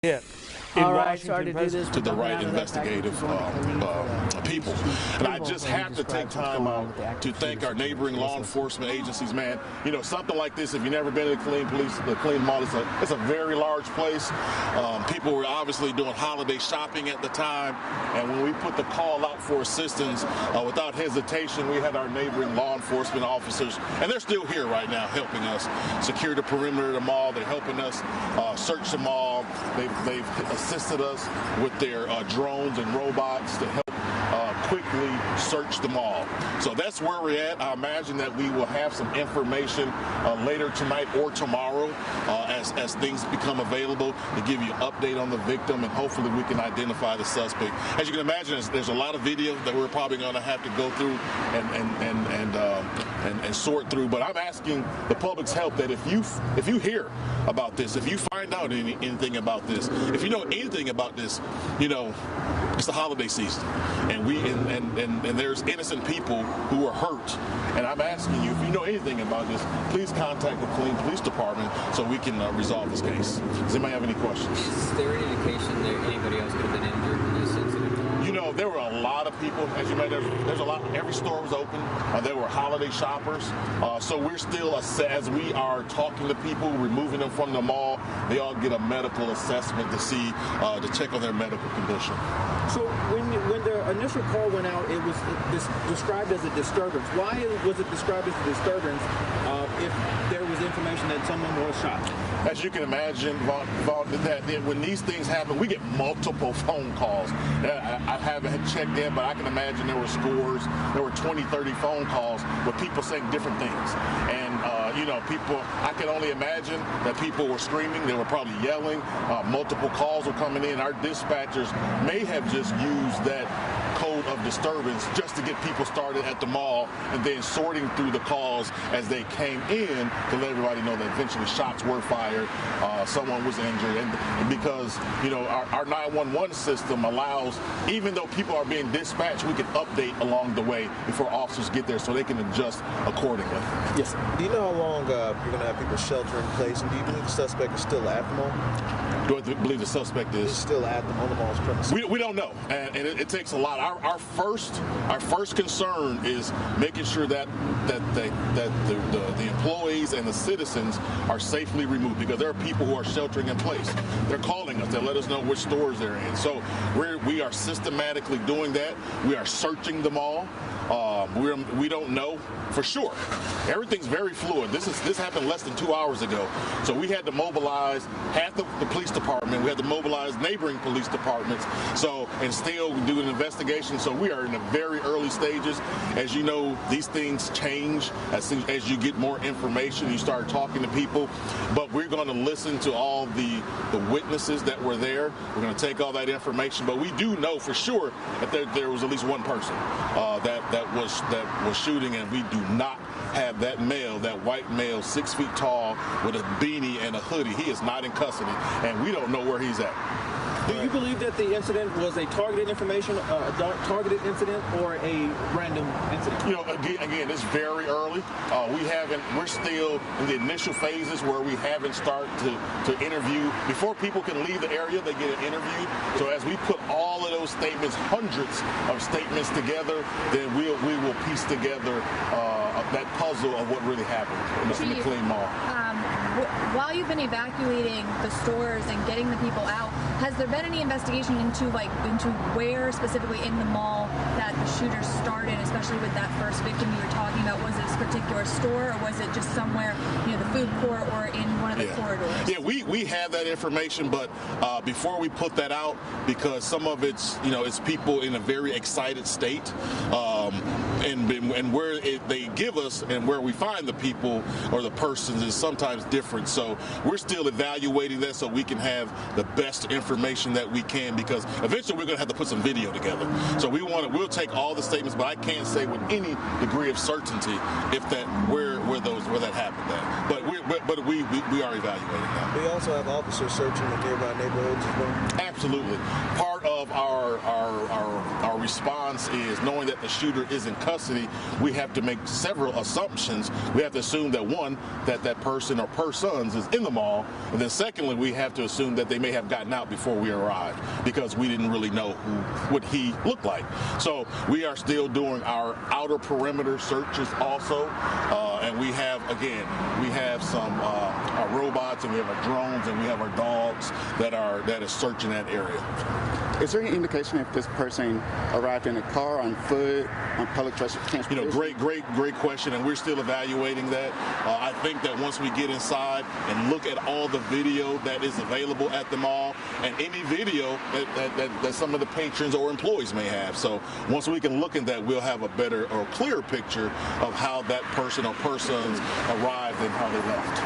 hit. All right, sorry to do this. To the right investigative people. And I just have to take time out to thank our neighboring law enforcement agencies, man. You know, something like this, if you've never been to the Killeen Mall, it's a very large place. People were obviously doing holiday shopping at the time, and when we put the call out for assistance, without hesitation, we had our neighboring law enforcement officers, and they're still here right now helping us secure the perimeter of the mall. They're helping us search the mall. They've assisted us with their drones and robots to help quickly search the mall. So that's where we're at. I imagine that we will have some information later tonight or tomorrow as things become available to give you an update on the victim, and hopefully we can identify the suspect. As you can imagine, there's a lot of video that we're probably going to have to go through and sort through. But I'm asking the public's help that if you hear about this, if you find out anything about this, if you know anything about this, you know, it's the holiday season, and there's innocent people who are hurt. And I'm asking you, if you know anything about this, please contact the Killeen Police Department so we can resolve this case. Does anybody have any questions? Is there any indication that anybody else could have been injured in this incident? You know, there were a lot of people. As you mentioned, there's a lot. Every store was open. There were holiday shoppers. So we're still, as we are talking to people, removing them from the mall, they all get a medical assessment to check on their medical condition. So when the initial call went out, it was described as a disturbance. Why was it described as a disturbance if there was information that someone was shot? As you can imagine, Vaughn, that when these things happen, we get multiple phone calls. I haven't checked in, but I can imagine there were scores. There were 20, 30 phone calls with people saying different things. And, you know, I can only imagine that people were screaming. They were probably yelling. Multiple calls were coming in. Our dispatchers may have just used that code of disturbance just to get people started at the mall, and then sorting through the calls as they came in to let everybody know that eventually shots were fired, someone was injured, and because, you know, our 911 system allows, even though people are being dispatched, we can update along the way before officers get there so they can adjust accordingly. Yes. Do you know how long you're going to have people shelter in place, and do you believe the suspect is still at the mall? Do I believe the suspect is still at the mall's premises? We don't know, and it takes a lot. Our first concern is making sure that the employees and the citizens are safely removed, because there are people who are sheltering in place. They're calling us to let us know which stores they're in. So we are systematically doing that. We are searching the mall. We don't know for sure. Everything's very fluid. This happened less than 2 hours ago. So we had to mobilize half the police department. We had to mobilize neighboring police departments. So, and still do an investigation. So we are in the very early stages. As you know, these things change as you get more information. You start talking to people. But we're going to listen to all the witnesses that were there. We're going to take all that information. But we do know for sure that there was at least one person that was shooting, and we do not have that male, that white male, 6 feet tall with a beanie and a hoodie. He is not in custody, and we don't know where he's at. Do you believe that the incident was a targeted targeted incident, or a random incident? You know, again, it's very early. We're still in the initial phases where we haven't started to interview. Before people can leave the area, they get an interview. So as we put all of those statements, hundreds of statements together, then we will piece together that puzzle of what really happened in the Killeen Mall. While you've been evacuating the stores and getting the people out, has there been any investigation into where specifically in the mall that the shooter started, especially with that first victim you were talking about? Was it this particular store, or was it just somewhere near the food court or in one of the corridors? Yeah, we have that information, but before we put that out, because some of it's people in a very excited state, and where they give us and where we find the people or the persons is sometimes different. So we're still evaluating that so we can have the best information that we can, because eventually we're going to have to put some video together. So we'll take all the statements, but I can't say with any degree of certainty if where that happened at. But we are evaluating that. We also have officers searching the nearby neighborhoods as well. Absolutely. Part of our response response is, knowing that the shooter is in custody, we have to make several assumptions. We have to assume that, one, that person or persons is in the mall, and then secondly, we have to assume that they may have gotten out before we arrived, because we didn't really know what he looked like. So we are still doing our outer perimeter searches also, and we have some our robots, and we have our drones, and we have our dogs that is searching that area. Is there any indication if this person arrived in a car, on foot, on public transportation? You know, great question, and we're still evaluating that. I think that once we get inside and look at all the video that is available at the mall, and any video that some of the patrons or employees may have. So once we can look at that, we'll have a better or clearer picture of how that person or persons arrived and how they left.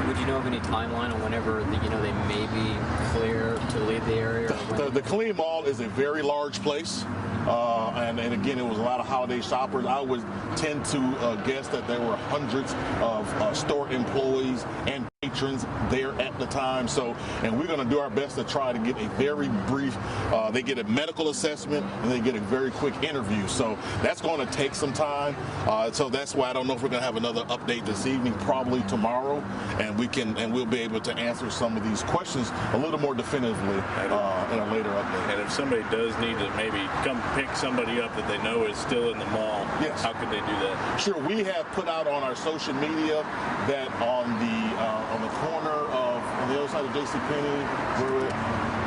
Would you know of any timeline on whenever they may be clear to leave the area? The Killeen Mall is a very large place, and again, it was a lot of holiday shoppers. I would tend to guess that there were hundreds of store employees and patrons there at the time. So, and we're going to do our best to try to get a very brief, they get a medical assessment and they get a very quick interview. So that's going to take some time. So that's why I don't know if we're going to have another update this evening, probably tomorrow, and we'll be able to answer some of these questions a little more definitively in a later update. And if somebody does need to maybe come pick somebody up that they know is still in the mall, yes, how could they do that? Sure, we have put out on our social media that on the corner of, on the other side of JCPenney,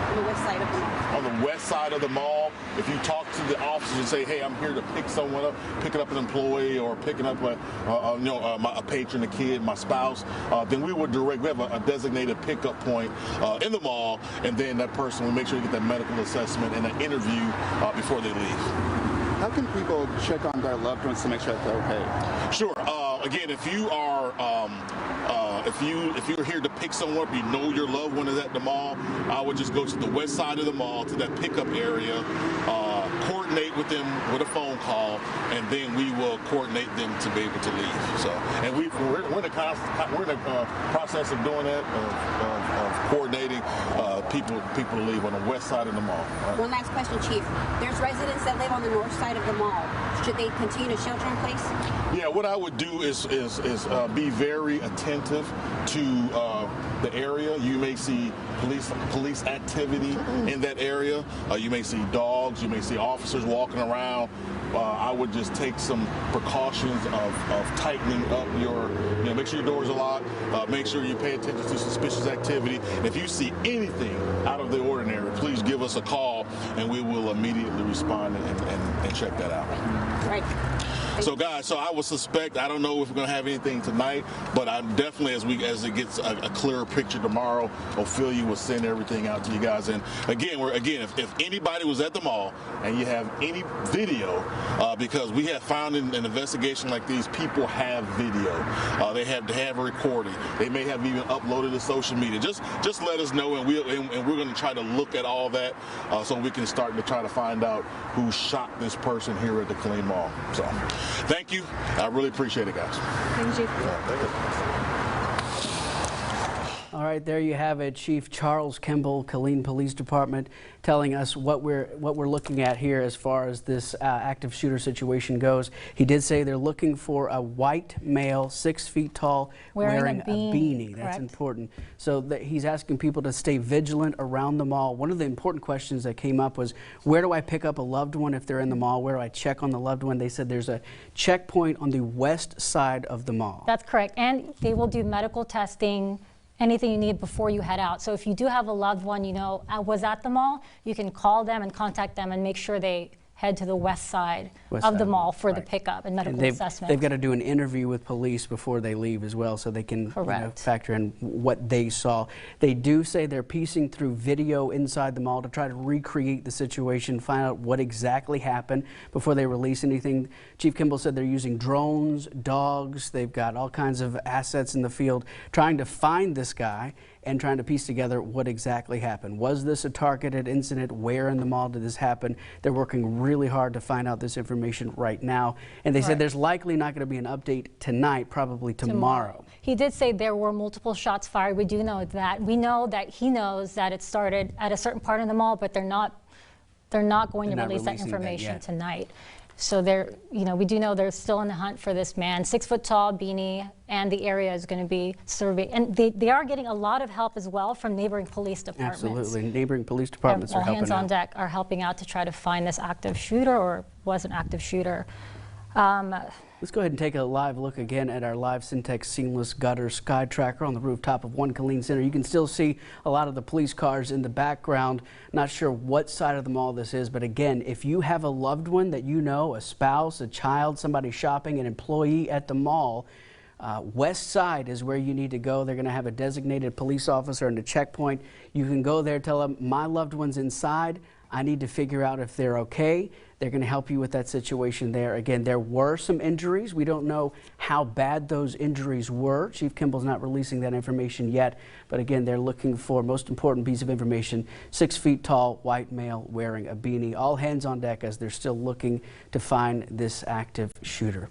on the west side of the mall. On the west side of the mall, if you talk to the officers and say, hey, I'm here to pick someone up, picking up an employee or picking up a patron, a kid, my spouse, then we have a designated pickup point in the mall, and then that person will make sure to get that medical assessment and an interview before they leave. How can people check on their loved ones to make sure that they're okay? Sure. Again, if you are if you're here to pick someone up, you know your loved one is at the mall, I would just go to the west side of the mall to that pickup area, coordinate with them with a phone call, and then we will coordinate them to be able to leave. So, and we're in the process of doing that, of coordinating people to leave on the west side of the mall. Right? One last question, Chief. There's residents that live on the north side of the mall. Should they continue to shelter in place? Yeah, what I would do is be very attentive to the area. You may see police activity in that area. You may see dogs. You may see officers walking around. I would just take some precautions of tightening up make sure your doors are locked. Make sure you pay attention to suspicious activity. And if you see anything out of the ordinary, please give us a call, and we will immediately respond and check that out. Right. So guys, I would suspect, I don't know if we're going to have anything tonight, but I'm definitely, as it gets a clearer picture tomorrow, Ophelia will send everything out to you guys. And again, if anybody was at the mall and you have any video, because we have found in an investigation like these, people have video. They have a recording. They may have even uploaded to social media. Just let us know, and we're going to try to look at all that so we can start to try to find out who shot this person here at the Killeen Mall. So. Thank you. I really appreciate it, guys. Thank you. All right, there you have it. Chief Charles Kimball, Killeen Police Department, telling us what we're looking at here as far as this active shooter situation goes. He did say they're looking for a white male, 6 feet tall, wearing a beanie. That's important. So he's asking people to stay vigilant around the mall. One of the important questions that came up was, where do I pick up a loved one if they're in the mall? Where do I check on the loved one? They said there's a checkpoint on the west side of the mall. That's correct, and they will do medical testing, anything you need before you head out. So if you do have a loved one was at the mall, you can call them and contact them and make sure they head to the west side of the mall for the pickup and medical assessment. They've got to do an interview with police before they leave as well, so they can factor in what they saw. They do say they're piecing through video inside the mall to try to recreate the situation, find out what exactly happened before they release anything. Chief Kimball said they're using drones, dogs, they've got all kinds of assets in the field trying to find this guy and trying to piece together what exactly happened. Was this a targeted incident? Where in the mall did this happen? They're working really hard to find out this information right now. And they said there's likely not going to be an update tonight, probably tomorrow. He did say there were multiple shots fired. We do know that. We know that he knows that it started at a certain part of the mall, but they're not they're not going to They're not release that releasing that information yet. tonight. So they're, we do know they're still on the hunt for this man, 6 foot tall, beanie, and the area is going to be surveyed. And they are getting a lot of help as well from neighboring police departments. Absolutely, neighboring police departments are All helping hands out. on deck are helping out to try to find this active shooter or was an active shooter. Let's go ahead and take a live look again at our live Syntex Seamless Gutter Sky Tracker on the rooftop of One Killeen Center. You can still see a lot of the police cars in the background. Not sure what side of the mall this is, but again, if you have a loved one that you know, a spouse, a child, somebody shopping, an employee at the mall, west side is where you need to go. They're going to have a designated police officer and a checkpoint. You can go there, tell them, my loved one's inside. I need to figure out if they're okay. They're going to help you with that situation there. Again, there were some injuries. We don't know how bad those injuries were. Chief Kimball's not releasing that information yet. But again, they're looking for, most important piece of information, 6 feet tall, white male wearing a beanie. All hands on deck as they're still looking to find this active shooter.